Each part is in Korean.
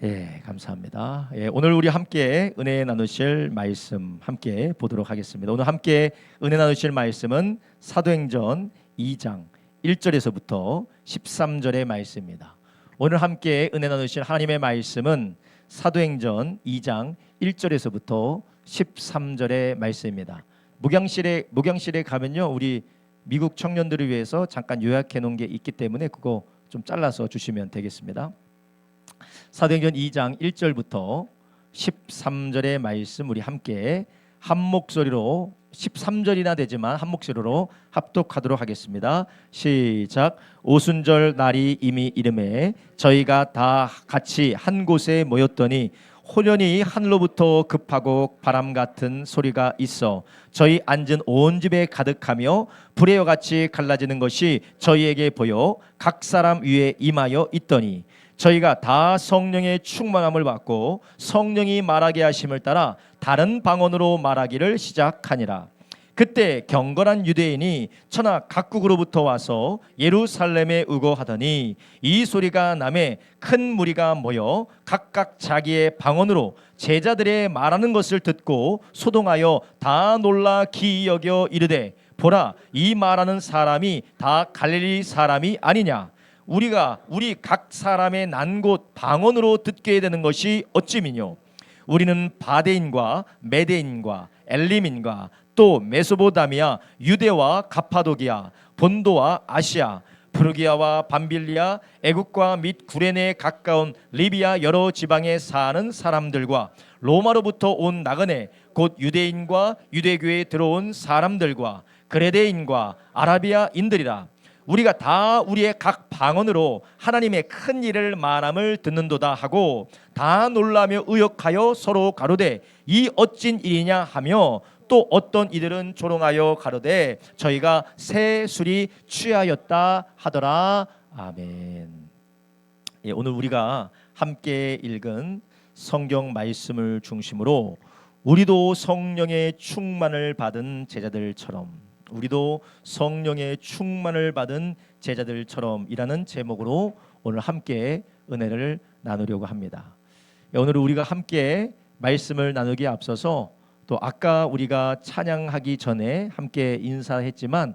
예, 감사합니다. 예, 오늘 우리 함께 은혜 나누실 말씀 함께 보도록 하겠습니다. 오늘 함께 은혜 나누실 말씀은 사도행전 2장 1절에서부터 13절의 말씀입니다. 오늘 함께 은혜 나누실 하나님의 말씀은 사도행전 2장 1절에서부터 13절의 말씀입니다. 목양실에 가면요, 우리 미국 청년들을 위해서 잠깐 요약해 놓은 게 있기 때문에 그거 좀 잘라서 주시면 되겠습니다. 사도행전 2장 1절부터 13절의 말씀 우리 함께 한 목소리로 13절이나 되지만 한 목소리로 합독하도록 하겠습니다. 시작. 오순절 날이 이미 이름에 저희가 다 같이 한 곳에 모였더니 호련히 하늘로부터 급하고 바람 같은 소리가 있어 저희 앉은 온 집에 가득하며 불의 같이 갈라지는 것이 저희에게 보여 각 사람 위에 임하여 있더니 저희가 다 성령의 충만함을 받고 성령이 말하게 하심을 따라 다른 방언으로 말하기를 시작하니라. 그때 경건한 유대인이 천하 각국으로부터 와서 예루살렘에 우거하더니 이 소리가 나매 큰 무리가 모여 각각 자기의 방언으로 제자들의 말하는 것을 듣고 소동하여 다 놀라 기이 여겨 이르되 보라, 이 말하는 사람이 다 갈릴리 사람이 아니냐. 우리 각 사람의 난 곳 방언으로 듣게 되는 것이 어찌미뇨. 우리는 바데인과 메데인과 엘림인과 또 메소포타미아, 유대와 가파도기아, 본도와 아시아, 프루기아와 밤빌리아, 애국과 및 구레네에 가까운 리비아 여러 지방에 사는 사람들과 로마로부터 온 나그네 곧 유대인과 유대교에 들어온 사람들과 그레데인과 아라비아인들이라. 우리가 다 우리의 각 방언으로 하나님의 큰 일을 말함을 듣는도다 하고 다 놀라며 의역하여 서로 가로되 이 어찐 일이냐 하며 또 어떤 이들은 조롱하여 가로되 저희가 새 술이 취하였다 하더라. 아멘. 예, 오늘 우리가 함께 읽은 성경 말씀을 중심으로 우리도 성령의 충만을 받은 제자들처럼 우리도 성령의 충만을 받은 제자들처럼이라는 제목으로 오늘 함께 은혜를 나누려고 합니다. 오늘 우리가 함께 말씀을 나누기에 앞서서 또 아까 우리가 찬양하기 전에 함께 인사했지만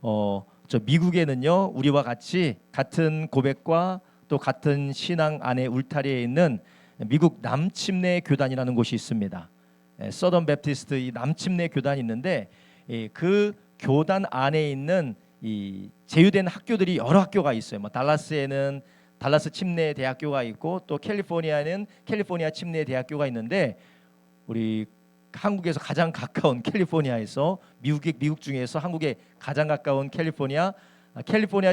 저 미국에는요, 우리와 같이 같은 고백과 또 같은 신앙 안에 울타리에 있는 미국 남침내 교단이라는 곳이 있습니다. 서던 베프티스트 이 남침내 교단이 있는데 그 교단 안에 있는 이 제휴된 학교들이 여러 학교가 있어요. 뭐 달라스에는 달라스 침례 대학교가 있고 또 캘리포니아에는 캘리포니아 침례 대학교가 있는데 우리 한국에서 가장 가까운 캘리포니아에서 미국 중에서 한국에 가장 가까운 캘리포니아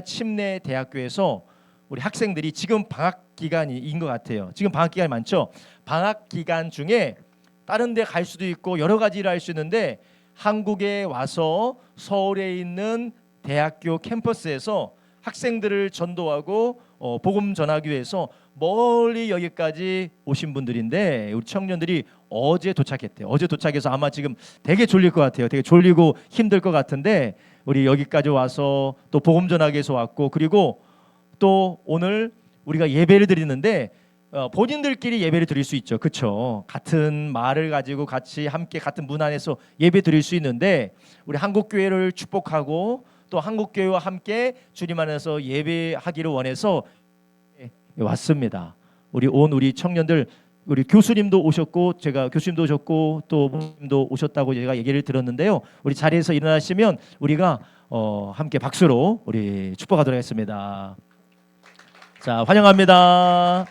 침례 대학교에서 우리 학생들이 지금 방학 기간인 것 같아요. 지금 방학 기간이 많죠. 방학 기간 중에 다른 데 갈 수도 있고 여러 가지 일을 할 수 있는데 한국에 와서 서울에 있는 대학교 캠퍼스에서 학생들을 전도하고 복음 전하기 위해서 멀리 여기까지 오신 분들인데 우리 청년들이 어제 도착했대요. 어제 도착해서 아마 지금 되게 졸릴 것 같아요. 되게 졸리고 힘들 것 같은데 우리 여기까지 와서 또 복음 전하기 위해서 왔고 그리고 또 오늘 우리가 예배를 드리는데 본인들끼리 예배를 드릴 수 있죠. 그렇죠? 같은 말을 가지고 같이 함께 같은 문 안에서 예배 드릴 수 있는데 우리 한국교회를 축복하고 또 한국교회와 함께 주님 안에서 예배하기를 원해서 왔습니다. 우리 청년들 우리 교수님도 오셨고 제가 교수님도 오셨고 또 부모님도 오셨다고 제가 얘기를 들었는데요. 우리 자리에서 일어나시면 우리가 함께 박수로 우리 축복하도록 하겠습니다. 자, 환영합니다.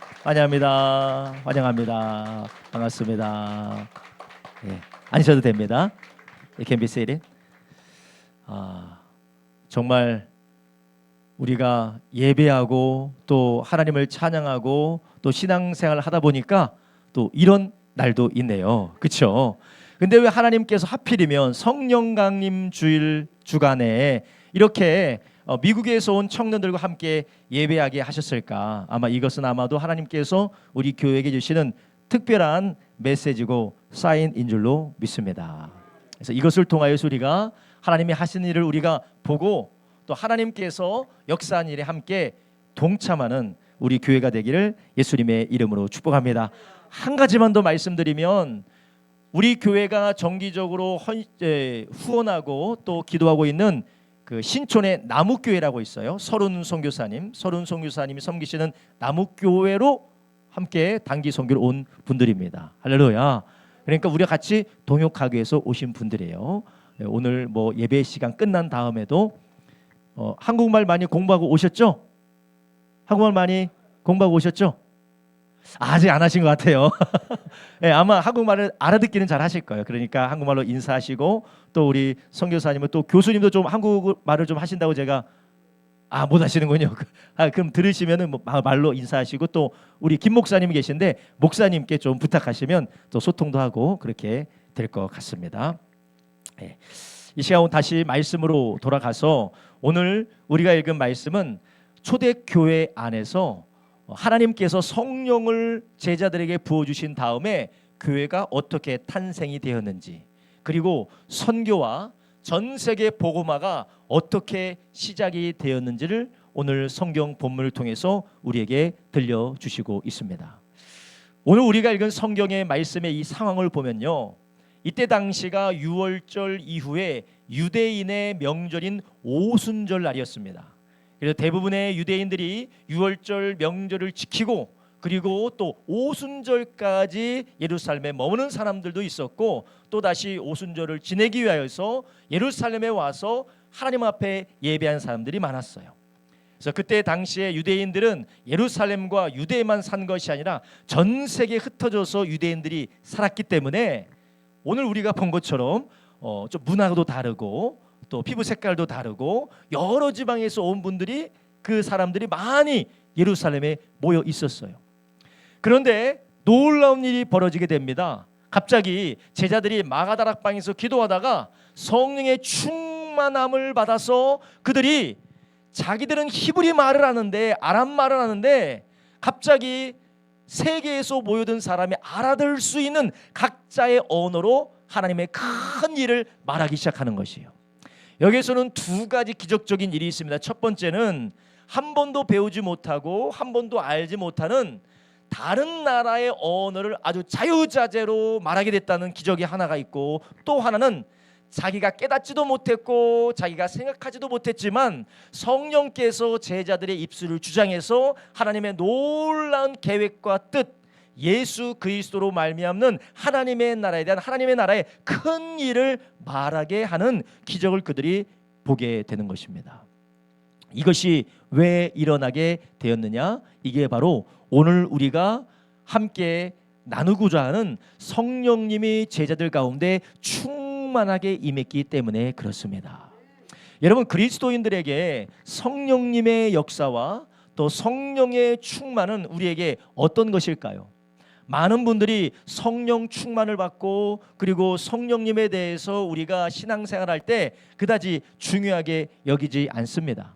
반갑습니다. 예, 앉으셔도 됩니다. You can be seated. 정말 우리가 예배하고 또 하나님을 찬양하고 또 신앙생활을 하다 보니까 또 이런 날도 있네요. 그렇죠? 근데 왜 하나님께서 하필이면 성령 강림 주일 주간에 이렇게 미국에서 온 청년들과 함께 예배하게 하셨을까? 아마 이것은 아마도 하나님께서 우리 교회에게 주시는 특별한 메시지고 사인인 줄로 믿습니다. 그래서 이것을 통하여서 우리가 하나님이 하신 일을 우리가 보고 또 하나님께서 역사한 일에 함께 동참하는 우리 교회가 되기를 예수님의 이름으로 축복합니다. 한 가지만 더 말씀드리면 우리 교회가 정기적으로 후원하고 또 기도하고 있는 그 신촌의 나무교회라고 있어요. 서른 선교사님이 섬기시는 나무교회로 함께 단기 선교를 온 분들입니다. 할렐루야. 그러니까 우리가 같이 동역하기 위해서 오신 분들이에요. 오늘 뭐 예배 시간 끝난 다음에도 한국말 많이 공부하고 오셨죠? 한국말 많이 공부하고 오셨죠? 아직 안 하신 것 같아요. 네, 아마 한국말을 알아듣기는 잘 하실 거예요. 그러니까 한국말로 인사하시고 또 우리 선교사님은 또 교수님도 좀 한국말을 좀 하신다고 제가 못 하시는군요. 그럼 들으시면은 뭐 말로 인사하시고 또 우리 김 목사님이 계신데 목사님께 좀 부탁하시면 또 소통도 하고 그렇게 될 것 같습니다. 네. 이 시간 다시 말씀으로 돌아가서 오늘 우리가 읽은 말씀은 초대교회 안에서 하나님께서 성령을 제자들에게 부어주신 다음에 교회가 어떻게 탄생이 되었는지, 그리고 선교와 전 세계 복음화가 어떻게 시작이 되었는지를 오늘 성경 본문을 통해서 우리에게 들려주시고 있습니다. 오늘 우리가 읽은 성경의 말씀의 이 상황을 보면요, 이때 당시가 유월절 이후에 유대인의 명절인 오순절 날이었습니다. 그래서 대부분의 유대인들이 유월절 명절을 지키고 그리고 또 오순절까지 예루살렘에 머무는 사람들도 있었고 또 다시 오순절을 지내기 위하여서 예루살렘에 와서 하나님 앞에 예배한 사람들이 많았어요. 그래서 그때 당시에 유대인들은 예루살렘과 유대에만 산 것이 아니라 전 세계에 흩어져서 유대인들이 살았기 때문에 오늘 우리가 본 것처럼 좀 문화도 다르고 또 피부 색깔도 다르고 여러 지방에서 온 분들이 그 사람들이 많이 예루살렘에 모여 있었어요. 그런데 놀라운 일이 벌어지게 됩니다. 갑자기 제자들이 마가다락방에서 기도하다가 성령의 충만함을 받아서 그들이 자기들은 히브리 말을 하는데 아람 말을 하는데 갑자기 세계에서 모여든 사람이 알아들을 수 있는 각자의 언어로 하나님의 큰 일을 말하기 시작하는 것이에요. 여기에서는 두 가지 기적적인 일이 있습니다. 첫 번째는 한 번도 배우지 못하고 한 번도 알지 못하는 다른 나라의 언어를 아주 자유자재로 말하게 됐다는 기적이 하나가 있고, 또 하나는 자기가 깨닫지도 못했고 자기가 생각하지도 못했지만 성령께서 제자들의 입술을 주장해서 하나님의 놀라운 계획과 뜻, 예수 그리스도로 말미암는 하나님의 나라에 대한 하나님의 나라의 큰 일을 말하게 하는 기적을 그들이 보게 되는 것입니다. 이것이 왜 일어나게 되었느냐? 이게 바로 오늘 우리가 함께 나누고자 하는 성령님이 제자들 가운데 충만하게 임했기 때문에 그렇습니다. 여러분, 그리스도인들에게 성령님의 역사와 또 성령의 충만은 우리에게 어떤 것일까요? 많은 분들이 성령 충만을 받고 그리고 성령님에 대해서 우리가 신앙생활할 때 그다지 중요하게 여기지 않습니다.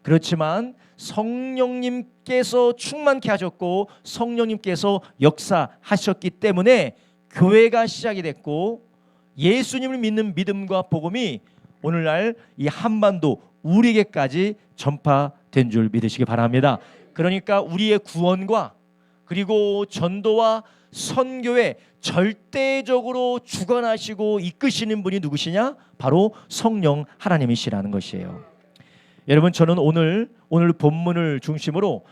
그렇지만 성령님께서 충만케 하셨고 성령님께서 역사하셨기 때문에 교회가 시작이 됐고 예수님을 믿는 믿음과 복음이 오늘날 이 한반도 우리에게까지 전파된 줄 믿으시기 바랍니다. 그러니까 우리의 구원과 그리고 전도와 선교에 절대적으로 주관하시고 이끄시는 분이 누구시냐? 바로 성령 하나님이시라는 것이에요. 여러분, 저는 오늘 본문을 중심으로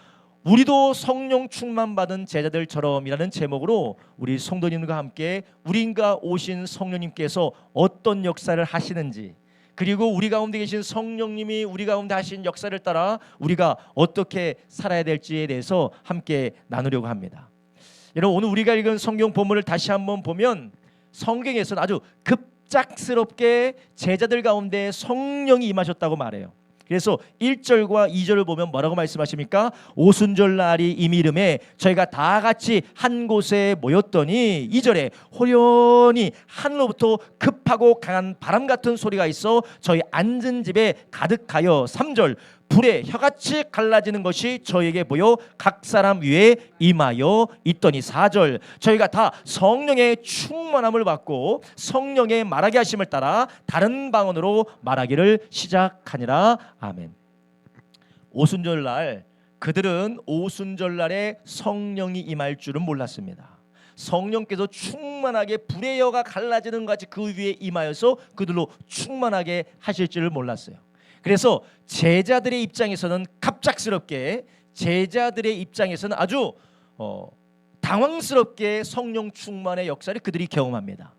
우리도 성령 충만받은 제자들처럼이라는 제목으로 우리 성도님과 함께 우리인가 오신 성령님께서 어떤 역사를 하시는지, 그리고 우리 가운데 계신 성령님이 우리 가운데 하신 역사를 따라 우리가 어떻게 살아야 될지에 대해서 함께 나누려고 합니다. 여러분, 오늘 우리가 읽은 성경 본문을 다시 한번 보면 성경에서는 아주 급작스럽게 제자들 가운데 성령이 임하셨다고 말해요. 그래서 1절과 2절을 보면 뭐라고 말씀하십니까? 오순절 날이 이미름에 저희가 다 같이 한 곳에 모였더니 2절에 호련히 하늘로부터 급하고 강한 바람 같은 소리가 있어 저희 앉은 집에 가득하여 3절 불에 혀같이 갈라지는 것이 저에게 보여 각 사람 위에 임하여 있더니 4절 저희가 다 성령의 충만함을 받고 성령의 말하게 하심을 따라 다른 방언으로 말하기를 시작하니라. 아멘. 오순절 날 그들은 오순절날에 성령이 임할 줄은 몰랐습니다. 성령께서 충만하게 불의 여가 갈라지는 것 같이 그 위에 임하여서 그들로 충만하게 하실 줄을 몰랐어요. 그래서 제자들의 입장에서는 갑작스럽게, 제자들의 입장에서는 아주 당황스럽게 성령 충만의 역사를 그들이 경험합니다.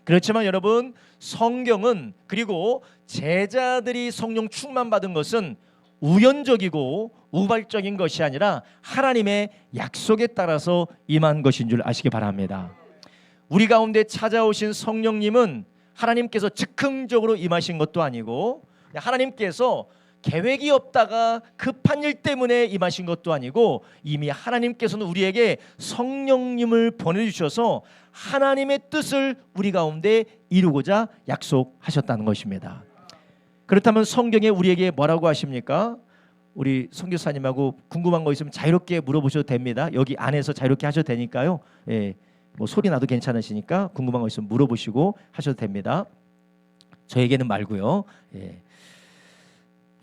그렇지만 여러분, 성경은, 그리고 제자들이 성령 충만 받은 것은 우연적이고 우발적인 것이 아니라 하나님의 약속에 따라서 임한 것인 줄 아시기 바랍니다. 우리 가운데 찾아오신 성령님은 하나님께서 즉흥적으로 임하신 것도 아니고, 하나님께서 계획이 없다가 급한 일 때문에 임하신 것도 아니고, 이미 하나님께서는 우리에게 성령님을 보내주셔서 하나님의 뜻을 우리 가운데 이루고자 약속하셨다는 것입니다. 그렇다면 성경에 우리에게 뭐라고 하십니까? 우리 선교사님하고 궁금한 거 있으면 자유롭게 물어보셔도 됩니다. 여기 안에서 자유롭게 하셔도 되니까요. 예, 뭐 소리 나도 괜찮으시니까 궁금한 거 있으면 물어보시고 하셔도 됩니다. 저에게는 말고요. 예.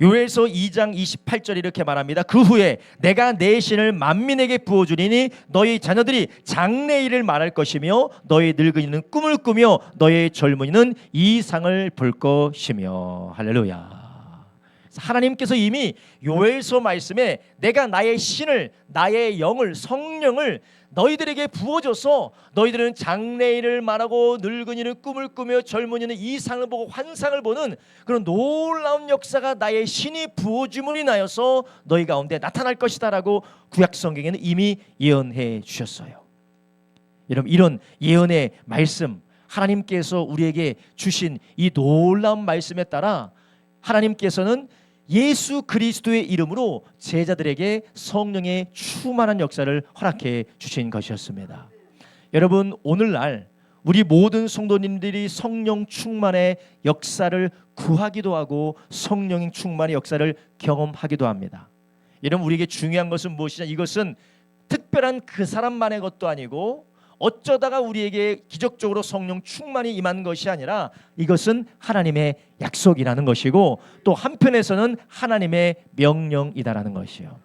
요엘서 2장 28절 이렇게 말합니다. 그 후에 내가 내 신을 만민에게 부어주리니 너희 자녀들이 장래일을 말할 것이며 너희 늙은이는 꿈을 꾸며 너희 젊은이는 이상을 볼 것이며. 할렐루야. 하나님께서 이미 요엘서 말씀에 내가 나의 신을, 나의 영을, 성령을 너희들에게 부어줘서 너희들은 장래일을 말하고 늙은이는 꿈을 꾸며 젊은이는 이상을 보고 환상을 보는 그런 놀라운 역사가 나의 신이 부어줌으로 인하여서 너희 가운데 나타날 것이다 라고 구약성경에는 이미 예언해 주셨어요. 여러분, 이런 예언의 말씀, 하나님께서 우리에게 주신 이 놀라운 말씀에 따라 하나님께서는 예수 그리스도의 이름으로 제자들에게 성령의 충만한 역사를 허락해 주신 것이었습니다. 여러분, 오늘날 우리 모든 성도님들이 성령 충만의 역사를 구하기도 하고 성령 충만의 역사를 경험하기도 합니다. 여러분, 우리에게 중요한 것은 무엇이냐? 이것은 특별한 그 사람만의 것도 아니고 어쩌다가 우리에게 기적적으로 성령 충만이 임한 것이 아니라 이것은 하나님의 약속이라는 것이고 또 한편에서는 하나님의 명령이다라는 것이요.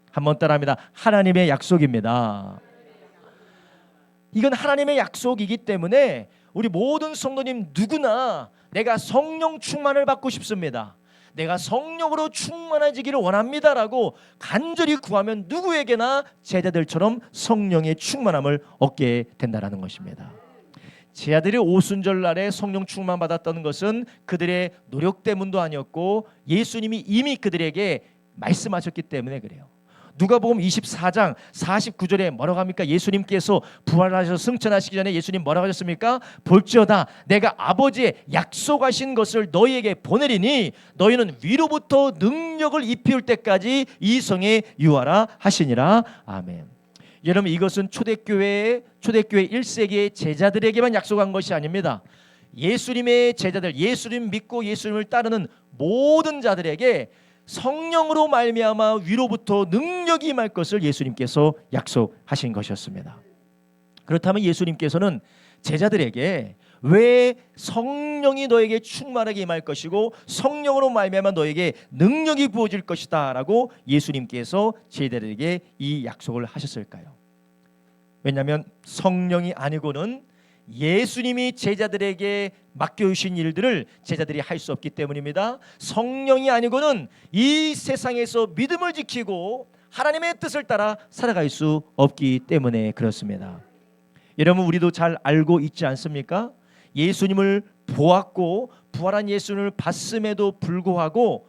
한번 따라합니다. 하나님의 약속입니다. 이건 하나님의 약속이기 때문에 우리 모든 성도님 누구나 내가 성령 충만을 받고 싶습니다, 내가 성령으로 충만해지기를 원합니다라고 간절히 구하면 누구에게나 제자들처럼 성령의 충만함을 얻게 된다라는 것입니다. 제자들이 오순절날에 성령 충만 받았던 것은 그들의 노력 때문도 아니었고 예수님이 이미 그들에게 말씀하셨기 때문에 그래요. 누가복음 24장 49절에 뭐라고 합니까? 예수님께서 부활하셔서 승천하시기 전에 예수님 뭐라고 하셨습니까? 볼지어다 내가 아버지의 약속하신 것을 너희에게 보내리니 너희는 위로부터 능력을 입힐 때까지 이 성에 유하라 하시니라. 아멘. 여러분, 이것은 초대교회 1세기의 제자들에게만 약속한 것이 아닙니다. 예수님의 제자들, 예수님 믿고 예수님을 따르는 모든 자들에게 성령으로 말미암아 위로부터 능력이 임할 것을 예수님께서 약속하신 것이었습니다. 그렇다면 예수님께서는 제자들에게 왜 성령이 너에게 충만하게 임할 것이고 성령으로 말미암아 너에게 능력이 부어질 것이다 라고 예수님께서 제자들에게 이 약속을 하셨을까요? 왜냐하면 성령이 아니고는 예수님이 제자들에게 맡겨주신 일들을 제자들이 할 수 없기 때문입니다. 성령이 아니고는 이 세상에서 믿음을 지키고 하나님의 뜻을 따라 살아갈 수 없기 때문에 그렇습니다. 여러분, 우리도 잘 알고 있지 않습니까? 예수님을 보았고 부활한 예수님을 봤음에도 불구하고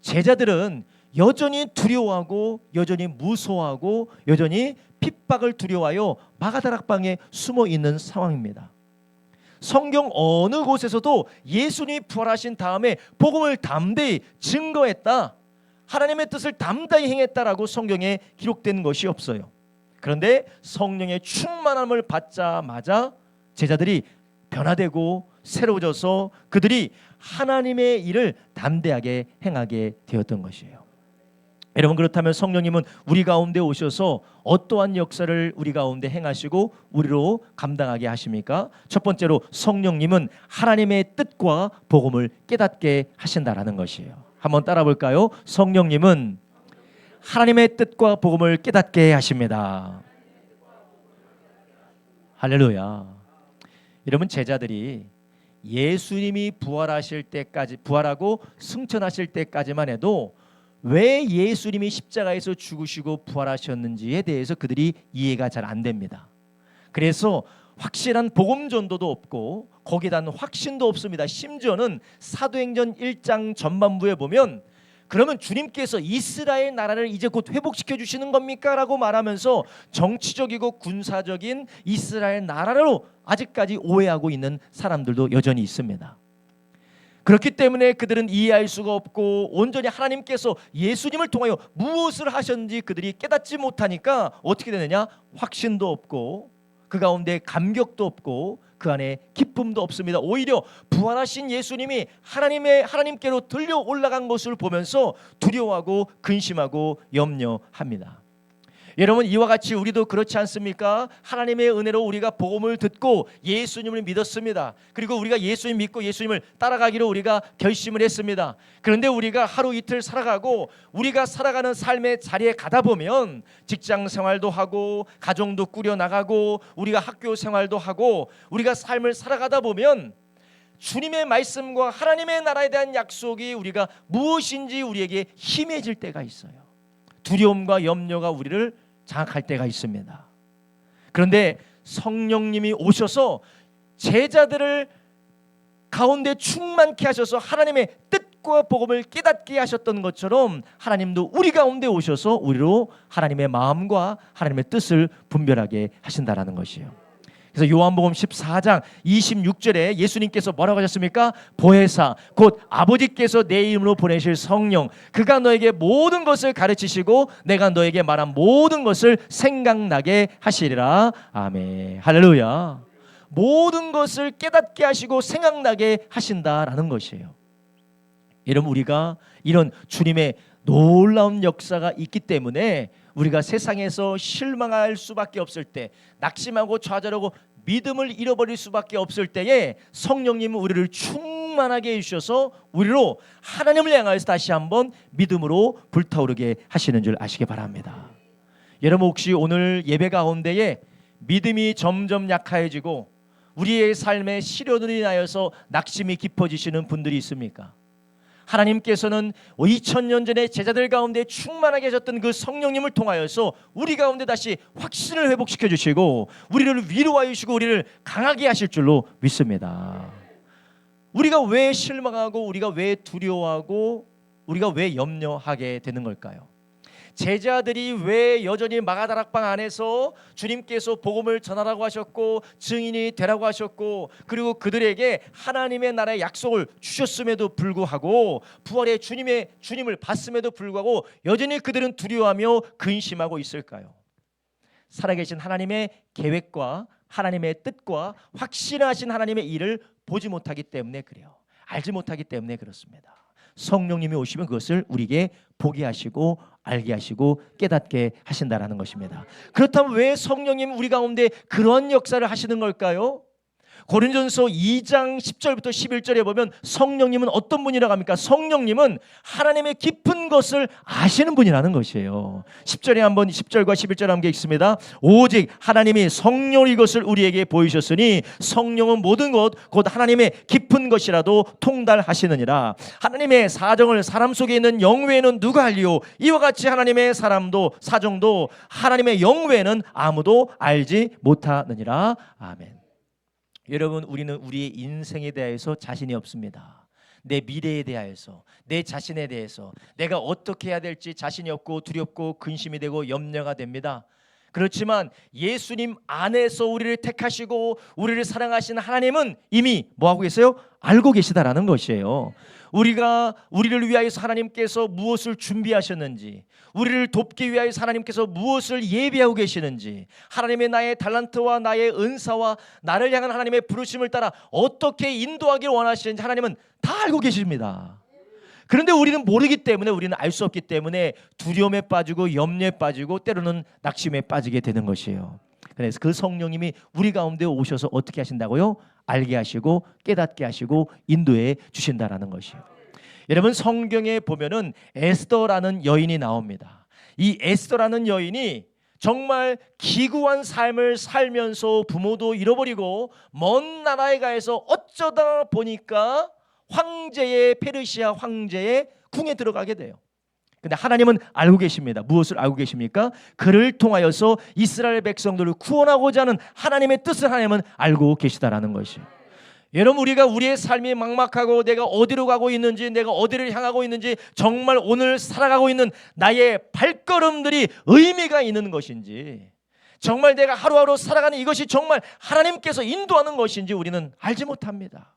제자들은 여전히 두려워하고 여전히 무서워하고 여전히 핍박을 두려워하여 마가다락방에 숨어 있는 상황입니다. 성경 어느 곳에서도 예수님이 부활하신 다음에 복음을 담대히 증거했다, 하나님의 뜻을 담대히 행했다라고 성경에 기록된 것이 없어요. 그런데 성령의 충만함을 받자마자 제자들이 변화되고 새로워져서 그들이 하나님의 일을 담대하게 행하게 되었던 것이에요. 여러분, 그렇다면 성령님은 우리 가운데 오셔서 어떠한 역사를 우리 가운데 행하시고 우리로 감당하게 하십니까? 첫 번째로 성령님은 하나님의 뜻과 복음을 깨닫게 하신다라는 것이에요. 한번 따라 볼까요? 성령님은 하나님의 뜻과 복음을 깨닫게 하십니다. 할렐루야. 여러분, 제자들이 예수님이 부활하실 때까지, 부활하고 승천하실 때까지만 해도 왜 예수님이 십자가에서 죽으시고 부활하셨는지에 대해서 그들이 이해가 잘 안 됩니다. 그래서 확실한 복음 전도도 없고 거기에 대한 확신도 없습니다. 심지어는 사도행전 1장 전반부에 보면 그러면 주님께서 이스라엘 나라를 이제 곧 회복시켜 주시는 겁니까? 라고 말하면서 정치적이고 군사적인 이스라엘 나라로 아직까지 오해하고 있는 사람들도 여전히 있습니다. 그렇기 때문에 그들은 이해할 수가 없고 온전히 하나님께서 예수님을 통하여 무엇을 하셨는지 그들이 깨닫지 못하니까 어떻게 되느냐? 확신도 없고 그 가운데 감격도 없고 그 안에 기쁨도 없습니다. 오히려 부활하신 예수님이 하나님께로 들려 올라간 것을 보면서 두려워하고 근심하고 염려합니다. 여러분, 이와 같이 우리도 그렇지 않습니까? 하나님의 은혜로 우리가 복음을 듣고 예수님을 믿었습니다. 그리고 우리가 예수님 믿고 예수님을 따라가기로 우리가 결심을 했습니다. 그런데 우리가 하루 이틀 살아가고 우리가 살아가는 삶의 자리에 가다 보면 직장 생활도 하고 가정도 꾸려나가고 우리가 학교 생활도 하고 우리가 삶을 살아가다 보면 주님의 말씀과 하나님의 나라에 대한 약속이 우리가 무엇인지 우리에게 희미해질 때가 있어요. 두려움과 염려가 우리를 장악할 때가 있습니다. 그런데 성령님이 오셔서 제자들을 가운데 충만케 하셔서 하나님의 뜻과 복음을 깨닫게 하셨던 것처럼 하나님도 우리 가운데 오셔서 우리로 하나님의 마음과 하나님의 뜻을 분별하게 하신다라는 것이에요. 그래서 요한복음 14장 26절에 예수님께서 뭐라고 하셨습니까? 보혜사 곧 아버지께서 내 이름으로 보내실 성령 그가 너에게 모든 것을 가르치시고 내가 너에게 말한 모든 것을 생각나게 하시리라. 아멘. 할렐루야. 모든 것을 깨닫게 하시고 생각나게 하신다라는 것이에요. 여러분, 우리가 이런 주님의 놀라운 역사가 있기 때문에 우리가 세상에서 실망할 수밖에 없을 때, 낙심하고 좌절하고 믿음을 잃어버릴 수밖에 없을 때에 성령님은 우리를 충만하게 해주셔서 우리로 하나님을 향하여서 다시 한번 믿음으로 불타오르게 하시는 줄 아시기 바랍니다. 여러분, 혹시 오늘 예배 가운데에 믿음이 점점 약해지고 우리의 삶에 시련으로 인하여서 낙심이 깊어지시는 분들이 있습니까? 하나님께서는 2000년 전에 제자들 가운데 충만하게 하셨던 그 성령님을 통하여서 우리 가운데 다시 확신을 회복시켜 주시고 우리를 위로하여 주시고 우리를 강하게 하실 줄로 믿습니다. 우리가 왜 실망하고 우리가 왜 두려워하고 우리가 왜 염려하게 되는 걸까요? 제자들이 왜 여전히 마가다락방 안에서 주님께서 복음을 전하라고 하셨고 증인이 되라고 하셨고 그리고 그들에게 하나님의 나라의 약속을 주셨음에도 불구하고 부활의 주님을 봤음에도 불구하고 여전히 그들은 두려워하며 근심하고 있을까요? 살아계신 하나님의 계획과 하나님의 뜻과 확신하신 하나님의 일을 보지 못하기 때문에 그래요. 알지 못하기 때문에 그렇습니다. 성령님이 오시면 그것을 우리에게 보게 하시고 알게 하시고 깨닫게 하신다라는 것입니다. 그렇다면 왜 성령님 우리 가운데 그런 역사를 하시는 걸까요? 고린도전서 2장 10절부터 11절에 보면 성령님은 어떤 분이라고 합니까? 성령님은 하나님의 깊은 것을 아시는 분이라는 것이에요. 10절에 한번 10절과 11절 함께 읽습니다. 오직 하나님이 성령의 것을 우리에게 보이셨으니 성령은 모든 것 곧 하나님의 깊은 것이라도 통달하시느니라. 하나님의 사정을 사람 속에 있는 영 외에는 누가 알리요? 이와 같이 하나님의 사정도 하나님의 영 외에는 아무도 알지 못하느니라. 아멘. 여러분, 우리는 우리의 인생에 대해서 자신이 없습니다. 내 미래에 대하여서, 내 자신에 대해서 내가 어떻게 해야 될지 자신이 없고 두렵고 근심이 되고 염려가 됩니다. 그렇지만 예수님 안에서 우리를 택하시고 우리를 사랑하시는 하나님은 이미 뭐하고 계세요? 알고 계시다라는 것이에요. 우리를 위하여서 하나님께서 무엇을 준비하셨는지, 우리를 돕기 위하여서 하나님께서 무엇을 예비하고 계시는지, 하나님의 나의 달란트와 나의 은사와 나를 향한 하나님의 부르심을 따라 어떻게 인도하기를 원하시는지 하나님은 다 알고 계십니다. 그런데 우리는 모르기 때문에, 우리는 알 수 없기 때문에 두려움에 빠지고 염려에 빠지고 때로는 낙심에 빠지게 되는 것이에요. 그래서 그 성령님이 우리 가운데 오셔서 어떻게 하신다고요? 알게 하시고 깨닫게 하시고 인도해 주신다라는 것이에요. 여러분, 성경에 보면은 에스더라는 여인이 나옵니다. 이 에스더라는 여인이 정말 기구한 삶을 살면서 부모도 잃어버리고 먼 나라에 가서 어쩌다 보니까 페르시아 황제의 궁에 들어가게 돼요. 근데 하나님은 알고 계십니다. 무엇을 알고 계십니까? 그를 통하여서 이스라엘 백성들을 구원하고자 하는 하나님의 뜻을 하나님은 알고 계시다라는 것이에요. 여러분, 우리가 우리의 삶이 막막하고 내가 어디로 가고 있는지, 내가 어디를 향하고 있는지, 정말 오늘 살아가고 있는 나의 발걸음들이 의미가 있는 것인지, 정말 내가 하루하루 살아가는 이것이 정말 하나님께서 인도하는 것인지 우리는 알지 못합니다.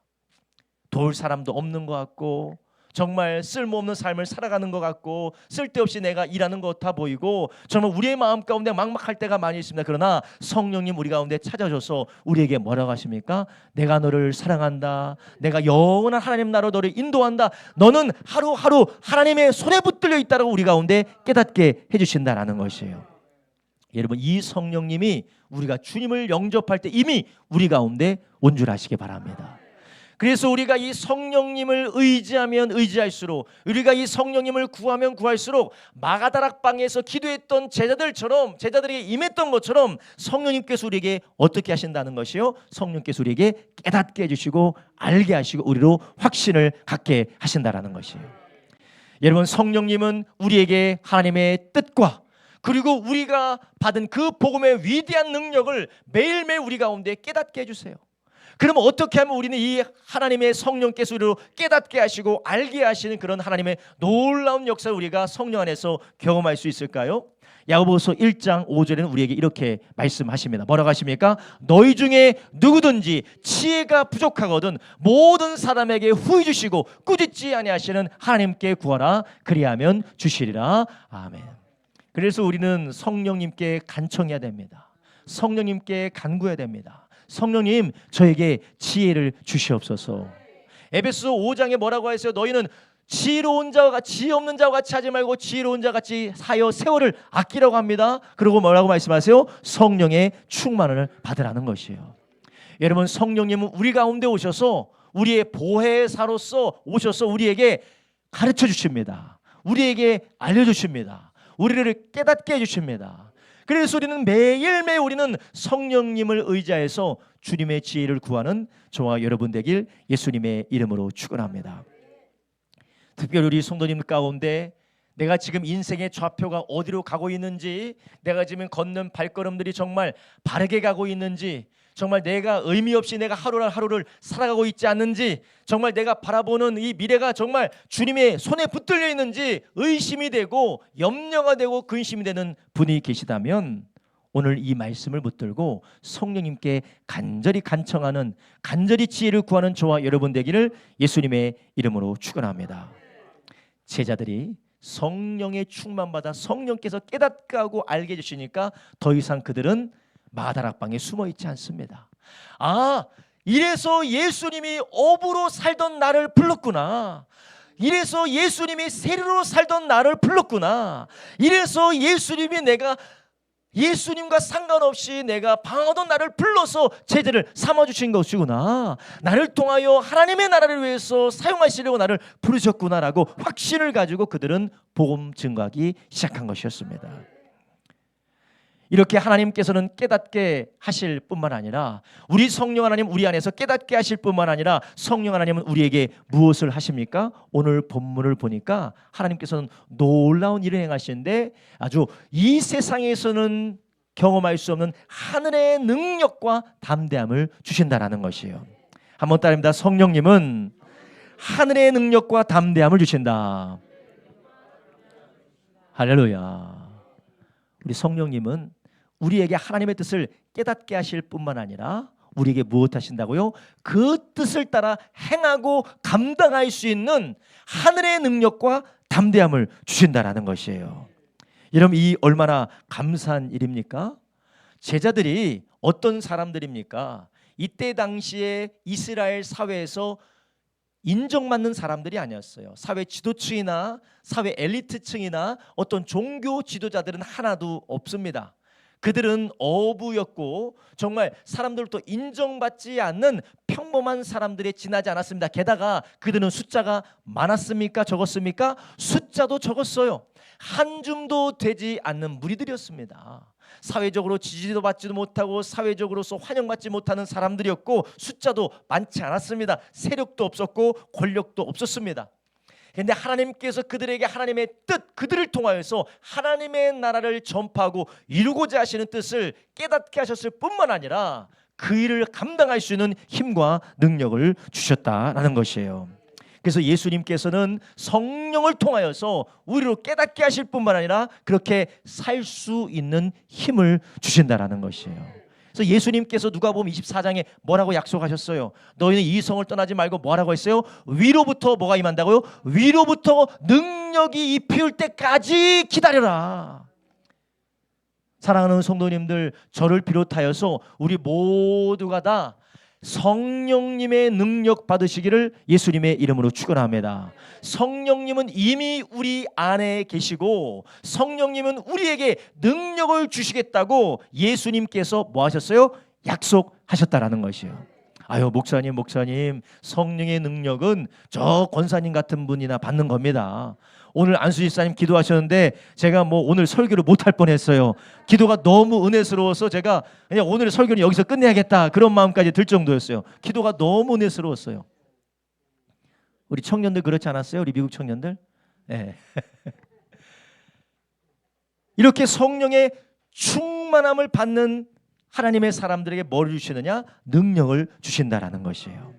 도울 사람도 없는 것 같고, 정말 쓸모없는 삶을 살아가는 것 같고, 쓸데없이 내가 일하는 것 같아 보이고, 정말 우리의 마음 가운데 막막할 때가 많이 있습니다. 그러나 성령님 우리 가운데 찾아줘서 우리에게 뭐라고 하십니까? 내가 너를 사랑한다. 내가 영원한 하나님 나라로 너를 인도한다. 너는 하루하루 하나님의 손에 붙들려 있다고 우리 가운데 깨닫게 해주신다라는 것이에요. 여러분, 이 성령님이 우리가 주님을 영접할 때 이미 우리 가운데 온 줄 아시기 바랍니다. 그래서 우리가 이 성령님을 의지하면 의지할수록, 우리가 이 성령님을 구하면 구할수록, 마가다락방에서 기도했던 제자들이 임했던 것처럼 성령님께서 우리에게 어떻게 하신다는 것이요? 성령께서 우리에게 깨닫게 해주시고 알게 하시고 우리로 확신을 갖게 하신다라는 것이에요. 여러분, 성령님은 우리에게 하나님의 뜻과 그리고 우리가 받은 그 복음의 위대한 능력을 매일매일 우리 가운데 깨닫게 해주세요. 그러면 어떻게 하면 우리는 이 하나님의 성령께서 우리로 깨닫게 하시고 알게 하시는 그런 하나님의 놀라운 역사를 우리가 성령 안에서 경험할 수 있을까요? 야고보서 1장 5절에는 우리에게 이렇게 말씀하십니다. 뭐라고 하십니까? 너희 중에 누구든지 지혜가 부족하거든 모든 사람에게 후히 주시고 꾸짖지 아니하시는 하나님께 구하라. 그리하면 주시리라. 아멘. 그래서 우리는 성령님께 간청해야 됩니다. 성령님께 간구해야 됩니다. 성령님, 저에게 지혜를 주시옵소서. 에베소 5장에 뭐라고 했어요? 너희는 지혜로운 자와 같이, 지혜 없는 자와 같이 하지 말고 지혜로운 자 같이 하여 세월을 아끼라고 합니다. 그리고 뭐라고 말씀하세요? 성령의 충만을 받으라는 것이에요. 여러분, 성령님은 우리 가운데 오셔서 우리의 보혜사로서 오셔서 우리에게 가르쳐 주십니다. 우리에게 알려주십니다. 우리를 깨닫게 해주십니다. 그래서 우리는 매일매일 우리는 성령님을 의지해서 주님의 지혜를 구하는 저와 여러분 되길 예수님의 이름으로 축원합니다. 특별히 우리 성도님 가운데 내가 지금 인생의 좌표가 어디로 가고 있는지, 내가 지금 걷는 발걸음들이 정말 바르게 가고 있는지, 정말 내가 의미 없이 내가 하루를 살아가고 있지 않는지, 정말 내가 바라보는 이 미래가 정말 주님의 손에 붙들려 있는지 의심이 되고 염려가 되고 근심이 되는 분이 계시다면 오늘 이 말씀을 붙들고 성령님께 간절히 간청하는, 간절히 지혜를 구하는 저와 여러분 되기를 예수님의 이름으로 축원합니다. 제자들이 성령의 충만받아 성령께서 깨닫게 하고 알게 해주시니까 더 이상 그들은 마가다락방에 숨어 있지 않습니다. 아, 이래서 예수님이 어부로 살던 나를 불렀구나. 이래서 예수님이 세리로 살던 나를 불렀구나. 이래서 예수님과 상관없이 내가 방황하던 나를 불러서 제자를 삼아주신 것이구나. 나를 통하여 하나님의 나라를 위해서 사용하시려고 나를 부르셨구나라고 확신을 가지고 그들은 복음 증거하기 시작한 것이었습니다. 이렇게 하나님께서는 깨닫게 하실 뿐만 아니라 우리 성령 하나님 우리 안에서 깨닫게 하실 뿐만 아니라 성령 하나님은 우리에게 무엇을 하십니까? 오늘 본문을 보니까 하나님께서는 놀라운 일을 행하시는데 아주 이 세상에서는 경험할 수 없는 하늘의 능력과 담대함을 주신다라는 것이에요. 한번 따라합니다. 성령님은 하늘의 능력과 담대함을 주신다. 할렐루야. 우리 성령님은 우리에게 하나님의 뜻을 깨닫게 하실 뿐만 아니라 우리에게 무엇 하신다고요? 그 뜻을 따라 행하고 감당할 수 있는 하늘의 능력과 담대함을 주신다라는 것이에요. 여러분, 이 얼마나 감사한 일입니까? 제자들이 어떤 사람들입니까? 이때 당시에 이스라엘 사회에서 인정받는 사람들이 아니었어요. 사회 지도층이나 사회 엘리트층이나 어떤 종교 지도자들은 하나도 없습니다. 그들은 어부였고 정말 사람들도 인정받지 않는 평범한 사람들에 지나지 않았습니다. 게다가 그들은 숫자가 많았습니까? 적었습니까? 숫자도 적었어요. 한 줌도 되지 않는 무리들이었습니다. 사회적으로 지지도 받지도 못하고 사회적으로서 환영받지 못하는 사람들이었고 숫자도 많지 않았습니다. 세력도 없었고 권력도 없었습니다. 그런데 하나님께서 그들에게 하나님의 뜻, 그들을 통하여서 하나님의 나라를 전파하고 이루고자 하시는 뜻을 깨닫게 하셨을 뿐만 아니라 그 일을 감당할 수 있는 힘과 능력을 주셨다라는 것이에요. 그래서 예수님께서는 성령을 통하여서 우리로 깨닫게 하실 뿐만 아니라 그렇게 살 수 있는 힘을 주신다라는 것이에요. 그래서 예수님께서 누가복음 24장에 뭐라고 약속하셨어요? 너희는 이 성을 떠나지 말고 뭐라고 했어요? 위로부터 뭐가 임한다고요? 위로부터 능력이 입힐 때까지 기다려라. 사랑하는 성도님들, 저를 비롯하여서 우리 모두가 다 성령님의 능력 받으시기를 예수님의 이름으로 축원합니다. 성령님은 이미 우리 안에 계시고 성령님은 우리에게 능력을 주시겠다고 예수님께서 뭐 하셨어요? 약속하셨다라는 것이에요. 아유, 목사님 성령의 능력은 저 권사님 같은 분이나 받는 겁니다. 오늘 안수지 사님 기도하셨는데 제가 오늘 설교를 못할 뻔했어요. 기도가 너무 은혜스러워서 제가 그냥 오늘 설교는 여기서 끝내야겠다 그런 마음까지 들 정도였어요. 기도가 너무 은혜스러웠어요. 우리 청년들 그렇지 않았어요? 우리 미국 청년들? 네. 이렇게 성령의 충만함을 받는 하나님의 사람들에게 뭘 주시느냐? 능력을 주신다라는 것이에요.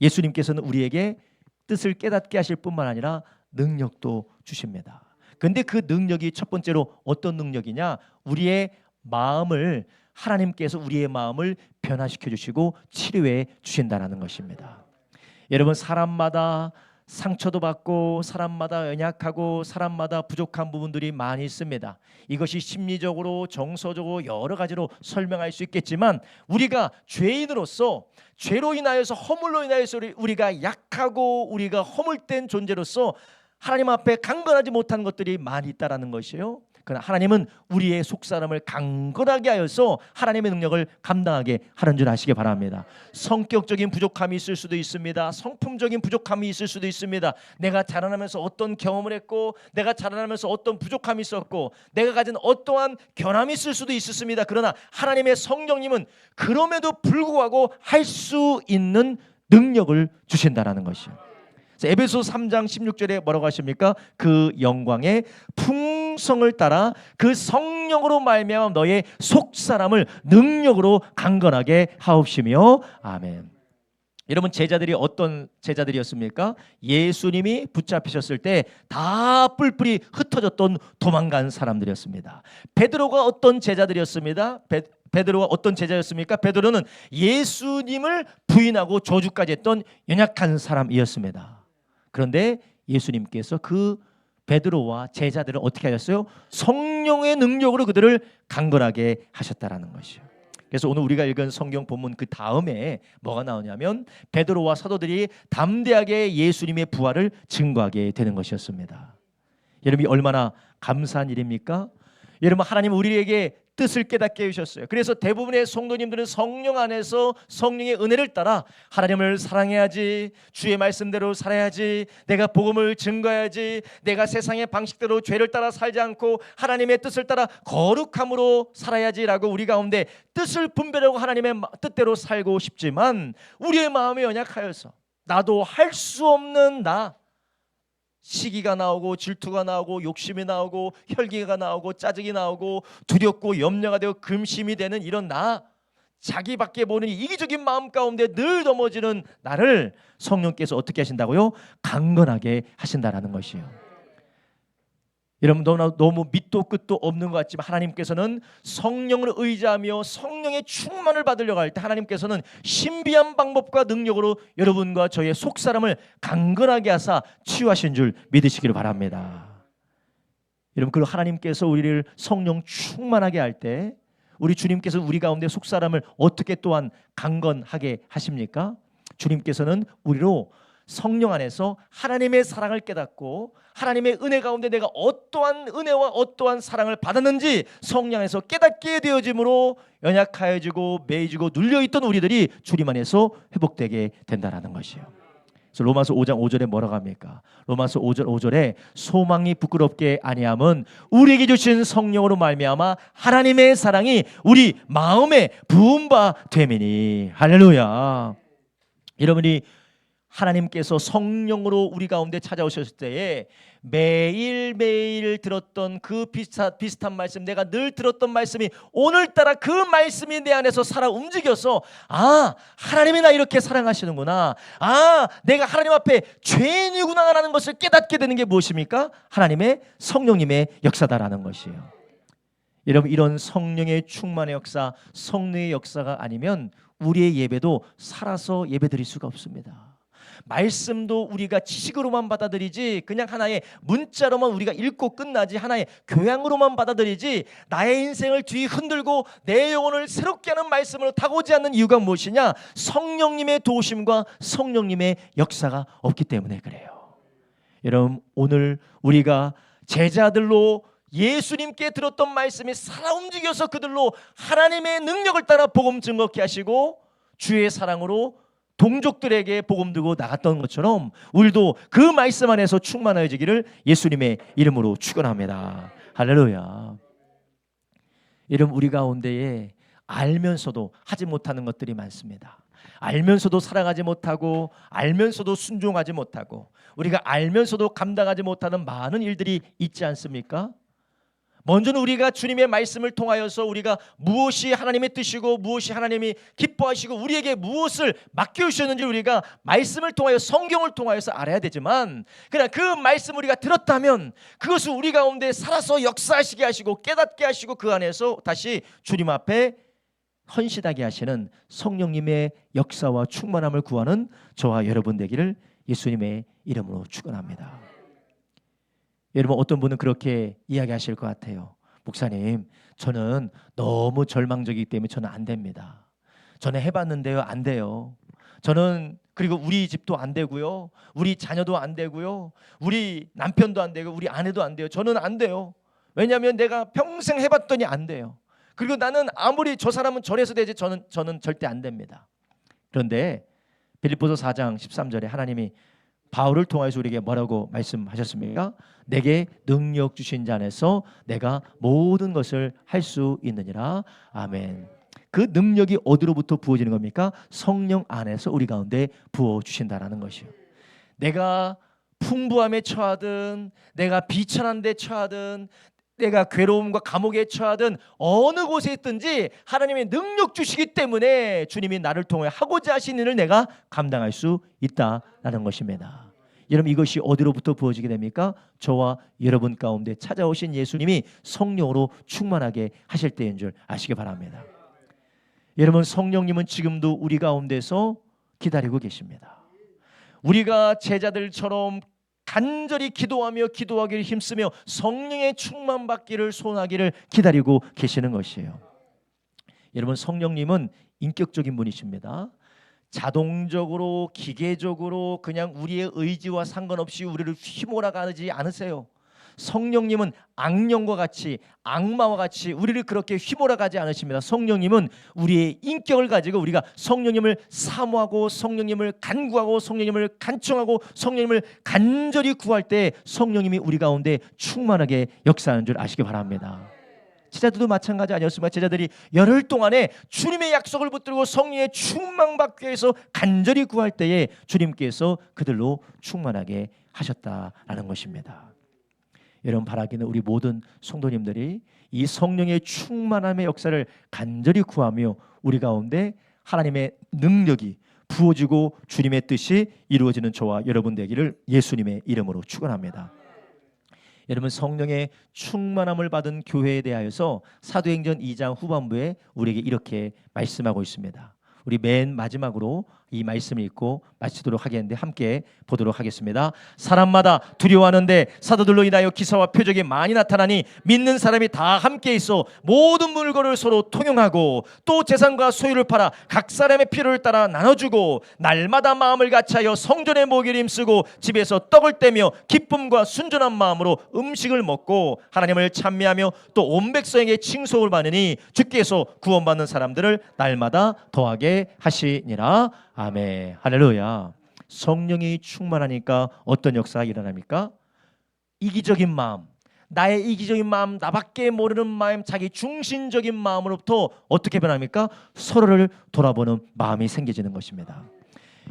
예수님께서는 우리에게 뜻을 깨닫게 하실 뿐만 아니라 능력도 주십니다. 그런데 그 능력이 첫 번째로 어떤 능력이냐? 우리의 마음을, 하나님께서 우리의 마음을 변화시켜 주시고 치료해 주신다는 것입니다. 여러분, 사람마다 상처도 받고 사람마다 연약하고 사람마다 부족한 부분들이 많이 있습니다. 이것이 심리적으로 정서적으로 여러 가지로 설명할 수 있겠지만 우리가 죄인으로서 죄로 인하여서 허물로 인하여서 우리가 약하고 우리가 허물된 존재로서 하나님 앞에 강건하지 못한 것들이 많이 있다라는 것이에요. 그러나 하나님은 우리의 속사람을 강건하게 하여서 하나님의 능력을 감당하게 하는 줄 아시기 바랍니다. 성격적인 부족함이 있을 수도 있습니다. 성품적인 부족함이 있을 수도 있습니다. 내가 자라나면서 어떤 경험을 했고 내가 자라나면서 어떤 부족함이 있었고 내가 가진 어떠한 결함이 있을 수도 있었습니다. 그러나 하나님의 성령님은 그럼에도 불구하고 할 수 있는 능력을 주신다라는 것이에요. 에베소 3장 16절에 뭐라고 하십니까? 그 영광의 풍성을 따라 그 성령으로 말미암아 너의 속사람을 능력으로 강건하게 하옵시며 아멘. 여러분, 제자들이 어떤 제자들이었습니까? 예수님이 붙잡히셨을 때 다 뿔뿔이 흩어졌던 도망간 사람들이었습니다. 베드로가 어떤 제자들이었습니다? 베드로가 어떤 제자였습니까? 베드로는 예수님을 부인하고 저주까지 했던 연약한 사람이었습니다. 그런데 예수님께서 그 베드로와 제자들을 어떻게 하셨어요? 성령의 능력으로 그들을 강건하게 하셨다라는 것이요. 그래서 오늘 우리가 읽은 성경 본문 그 다음에 뭐가 나오냐면 베드로와 사도들이 담대하게 예수님의 부활을 증거하게 되는 것이었습니다. 여러분이 얼마나 감사한 일입니까? 여러분, 하나님 우리에게 뜻을 깨닫게 해주셨어요. 그래서 대부분의 성도님들은 성령 안에서 성령의 은혜를 따라 하나님을 사랑해야지, 주의 말씀대로 살아야지, 내가 복음을 증거해야지, 내가 세상의 방식대로 죄를 따라 살지 않고 하나님의 뜻을 따라 거룩함으로 살아야지라고 우리 가운데 뜻을 분별하고 하나님의 뜻대로 살고 싶지만 우리의 마음이 연약하여서 나도 할 수 없는 나, 시기가 나오고 질투가 나오고 욕심이 나오고 혈기가 나오고 짜증이 나오고 두렵고 염려가 되고 근심이 되는 이런 나, 자기밖에 모르는 이기적인 마음 가운데 늘 넘어지는 나를 성령께서 어떻게 하신다고요? 강건하게 하신다라는 것이에요. 여러분, 너무 밑도 끝도 없는 것 같지만 하나님께서는 성령을 의지하며 성령의 충만을 받으려고 할 때 하나님께서는 신비한 방법과 능력으로 여러분과 저의 속사람을 강건하게 하사 치유하신 줄 믿으시기를 바랍니다. 여러분, 그리고 하나님께서 우리를 성령 충만하게 할 때 우리 주님께서 우리 가운데 속사람을 어떻게 또한 강건하게 하십니까? 주님께서는 우리로 성령 안에서 하나님의 사랑을 깨닫고 하나님의 은혜 가운데 내가 어떠한 은혜와 어떠한 사랑을 받았는지 성령 안에서 깨닫게 되어짐으로 연약하여지고 매이지고 눌려있던 우리들이 주님 안에서 회복되게 된다는 것이에요. 그래서 로마서 5장 5절에 뭐라고 합니까? 로마서 5절 5절에 소망이 부끄럽게 아니함은 우리에게 주신 성령으로 말미암아 하나님의 사랑이 우리 마음에 부은 바 됨이니. 할렐루야. 여러분이 하나님께서 성령으로 우리 가운데 찾아오셨을 때에 매일매일 들었던 그 비슷한 말씀, 내가 늘 들었던 말씀이 오늘따라 그 말씀이 내 안에서 살아 움직여서 하나님이 나 이렇게 사랑하시는구나, 내가 하나님 앞에 죄인이구나 라는 것을 깨닫게 되는 게 무엇입니까? 하나님의 성령님의 역사다라는 것이에요. 여러분, 이런 성령의 충만의 역사, 성령의 역사가 아니면 우리의 예배도 살아서 예배드릴 수가 없습니다. 말씀도 우리가 지식으로만 받아들이지 그냥 하나의 문자로만 우리가 읽고 끝나지 하나의 교양으로만 받아들이지 나의 인생을 뒤흔들고 내 영혼을 새롭게 하는 말씀으로 타고지 않는 이유가 무엇이냐? 성령님의 도우심과 성령님의 역사가 없기 때문에 그래요. 여러분, 오늘 우리가 제자들로 예수님께 들었던 말씀이 살아 움직여서 그들로 하나님의 능력을 따라 복음 증거케 하시고 주의 사랑으로 동족들에게 복음 들고 나갔던 것처럼 우리도 그 말씀 안에서 충만해지기를 예수님의 이름으로 축원합니다. 할렐루야. 여러분, 우리 가운데에 알면서도 하지 못하는 것들이 많습니다. 알면서도 사랑하지 못하고 알면서도 순종하지 못하고 우리가 알면서도 감당하지 못하는 많은 일들이 있지 않습니까? 먼저는 우리가 주님의 말씀을 통하여서 우리가 무엇이 하나님의 뜻이고 무엇이 하나님이 기뻐하시고 우리에게 무엇을 맡겨주셨는지 우리가 말씀을 통하여 성경을 통하여서 알아야 되지만, 그러나 그 말씀 우리가 들었다면 그것을 우리 가운데 살아서 역사하시게 하시고 깨닫게 하시고 그 안에서 다시 주님 앞에 헌신하게 하시는 성령님의 역사와 충만함을 구하는 저와 여러분 되기를 예수님의 이름으로 축원합니다. 여러분, 어떤 분은 그렇게 이야기하실 것 같아요. 목사님, 저는 너무 절망적이기 때문에 저는 안 됩니다. 저는 해봤는데요, 안 돼요. 저는 그리고 우리 집도 안 되고요, 우리 자녀도 안 되고요, 우리 남편도 안 되고 우리 아내도 안 돼요. 저는 안 돼요. 왜냐하면 내가 평생 해봤더니 안 돼요. 그리고 나는 아무리 저 사람은 저래서 되지 저는 절대 안 됩니다. 그런데 빌립보서 4장 13절에 하나님이 바울을 통해서 우리에게 뭐라고 말씀하셨습니까? 내게 능력 주신 자 안에서 내가 모든 것을 할 수 있느니라. 아멘. 그 능력이 어디로부터 부어지는 겁니까? 성령 안에서 우리 가운데 부어주신다라는 것이요. 내가 풍부함에 처하든 내가 비천한 데 처하든 내가 괴로움과 감옥에 처하든 어느 곳에 있든지 하나님의 능력 주시기 때문에 주님이 나를 통해 하고자 하신 일을 내가 감당할 수 있다라는 것입니다. 여러분, 이것이 어디로부터 부어지게 됩니까? 저와 여러분 가운데 찾아오신 예수님이 성령으로 충만하게 하실 때인 줄 아시기 바랍니다. 여러분, 성령님은 지금도 우리 가운데서 기다리고 계십니다. 우리가 제자들처럼 간절히 기도하며 기도하기를 힘쓰며 성령의 충만받기를 소원하기를 기다리고 계시는 것이에요. 여러분, 성령님은 인격적인 분이십니다. 자동적으로 기계적으로 그냥 우리의 의지와 상관없이 우리를 휘몰아가지 않으세요. 성령님은 악령과 같이 악마와 같이 우리를 그렇게 휘몰아가지 않으십니다. 성령님은 우리의 인격을 가지고 우리가 성령님을 사모하고 성령님을 간구하고 성령님을 간청하고 성령님을 간절히 구할 때 성령님이 우리 가운데 충만하게 역사하는 줄 아시기 바랍니다. 제자들도 마찬가지 아니었습니까? 제자들이 열흘 동안에 주님의 약속을 붙들고 성령의 충만받기 위해서 간절히 구할 때에 주님께서 그들로 충만하게 하셨다라는 것입니다. 여러분, 바라기는 우리 모든 성도님들이 이 성령의 충만함의 역사를 간절히 구하며 우리 가운데 하나님의 능력이 부어지고 주님의 뜻이 이루어지는 저와 여러분 되기를 예수님의 이름으로 축원합니다. 여러분, 성령의 충만함을 받은 교회에 대하여서 사도행전 2장 후반부에 우리에게 이렇게 말씀하고 있습니다. 우리 맨 마지막으로 이 말씀을 읽고 마치도록 하겠는데 함께 보도록 하겠습니다. 사람마다 두려워하는데 사도들로 인하여 기사와 표적이 많이 나타나니 믿는 사람이 다 함께 있어 모든 물건을 서로 통용하고 또 재산과 소유를 팔아 각 사람의 필요를 따라 나눠주고 날마다 마음을 같이하여 성전의 모기를 힘쓰고 집에서 떡을 떼며 기쁨과 순전한 마음으로 음식을 먹고 하나님을 찬미하며 또 온 백성에게 칭송을 받으니 주께서 구원받는 사람들을 날마다 더하게 하시니라. 아멘. 할렐루야. 성령이 충만하니까 어떤 역사가 일어납니까? 이기적인 마음, 나의 이기적인 마음, 나밖에 모르는 마음, 자기 중심적인 마음으로부터 어떻게 변합니까? 서로를 돌아보는 마음이 생겨지는 것입니다.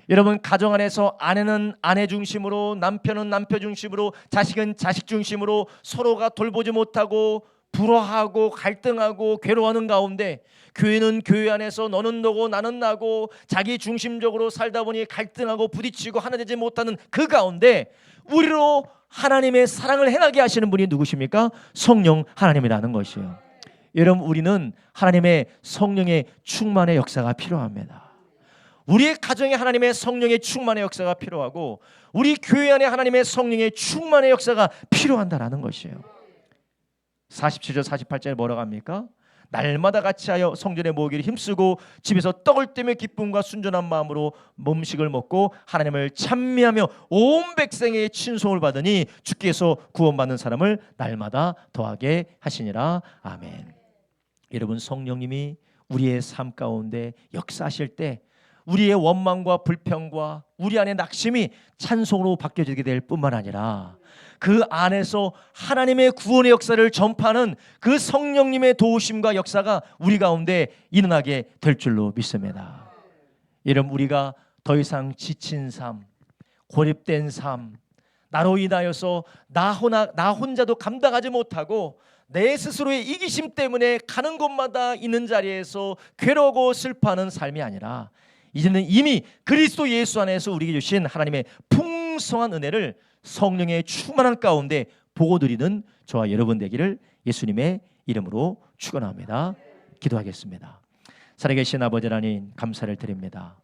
여러분, 가정 안에서 아내는 아내 중심으로, 남편은 남편 중심으로, 자식은 자식 중심으로 서로가 돌보지 못하고 불화하고 갈등하고 괴로워하는 가운데, 교회는 교회 안에서 너는 너고 나는 나고 자기 중심적으로 살다 보니 갈등하고 부딪히고 하나 되지 못하는 그 가운데 우리로 하나님의 사랑을 행하게 하시는 분이 누구십니까? 성령 하나님이라는 것이에요. 여러분, 우리는 하나님의 성령의 충만의 역사가 필요합니다. 우리의 가정에 하나님의 성령의 충만의 역사가 필요하고 우리 교회 안에 하나님의 성령의 충만의 역사가 필요한다라는 것이에요. 47절 48절에 뭐라고 합니까? 날마다 같이하여 성전의 모기를 힘쓰고 집에서 떡을 떼며 기쁨과 순전한 마음으로 음식을 먹고 하나님을 찬미하며 온 백성에게 칭송을 받으니 주께서 구원받는 사람을 날마다 더하게 하시니라. 아멘. 여러분, 성령님이 우리의 삶 가운데 역사하실 때 우리의 원망과 불평과 우리 안의 낙심이 찬송으로 바뀌어지게 될 뿐만 아니라 그 안에서 하나님의 구원의 역사를 전파하는 그 성령님의 도우심과 역사가 우리 가운데 일어나게 될 줄로 믿습니다. 여러분, 우리가 더 이상 지친 삶, 고립된 삶, 나로 인하여서 나 혼자도 감당하지 못하고 내 스스로의 이기심 때문에 가는 곳마다 있는 자리에서 괴로워하고 슬퍼하는 삶이 아니라 이제는 이미 그리스도 예수 안에서 우리에게 주신 하나님의 풍성한 은혜를 성령의 충만한 가운데 보고 드리는 저와 여러분 되기를 예수님의 이름으로 축원합니다. 기도하겠습니다. 살아계신 아버지 하나님, 감사를 드립니다.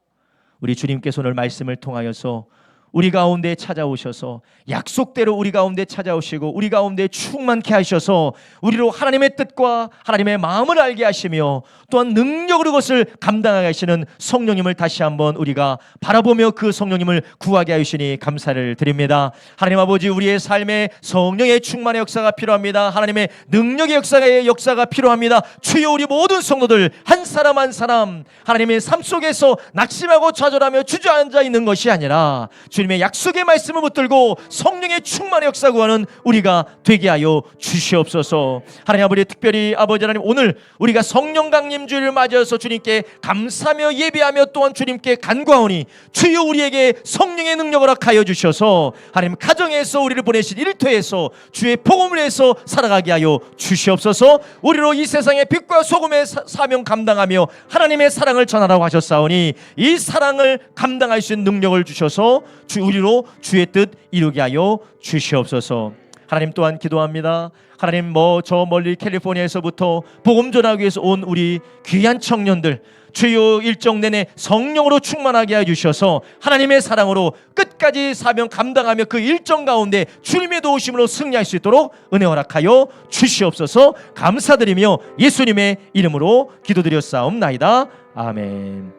우리 주님께서 오늘 말씀을 통하여서 우리 가운데 찾아오셔서 약속대로 우리 가운데 찾아오시고 우리 가운데 충만케 하셔서 우리로 하나님의 뜻과 하나님의 마음을 알게 하시며 또한 능력으로 그것을 감당하게 하시는 성령님을 다시 한번 우리가 바라보며 그 성령님을 구하게 하시니 감사를 드립니다. 하나님 아버지, 우리의 삶에 성령의 충만의 역사가 필요합니다. 하나님의 능력의 역사가 필요합니다. 주여, 우리 모든 성도들 한 사람 한 사람 하나님의 삶 속에서 낙심하고 좌절하며 주저앉아 있는 것이 아니라 주님의 약속의 말씀을 붙들고 성령의 충만의 역사 구하는 우리가 되게 하여 주시옵소서. 하나님 아버지, 특별히 아버지 하나님, 오늘 우리가 성령 강림 주일을 맞이해서 주님께 감사하며 예배하며 또한 주님께 간구하오니 주여 우리에게 성령의 능력을 허락하여 주셔서 하나님 가정에서 우리를 보내신 일터에서 주의 복음을 위해서 살아가게 하여 주시옵소서. 우리로 이 세상의 빛과 소금의 사명 감당하며 하나님의 사랑을 전하라고 하셨사오니 이 사랑을 감당할 수 있는 능력을 주셔서 우리로 주의 뜻 이루게 하여 주시옵소서. 하나님, 또한 기도합니다. 하나님, 저 멀리 캘리포니아에서부터 복음 전하기 위해서 온 우리 귀한 청년들 주여 일정 내내 성령으로 충만하게 해주셔서 하나님의 사랑으로 끝까지 사명 감당하며 그 일정 가운데 주님의 도우심으로 승리할 수 있도록 은혜 허락하여 주시옵소서. 감사드리며 예수님의 이름으로 기도드렸사옵나이다. 아멘.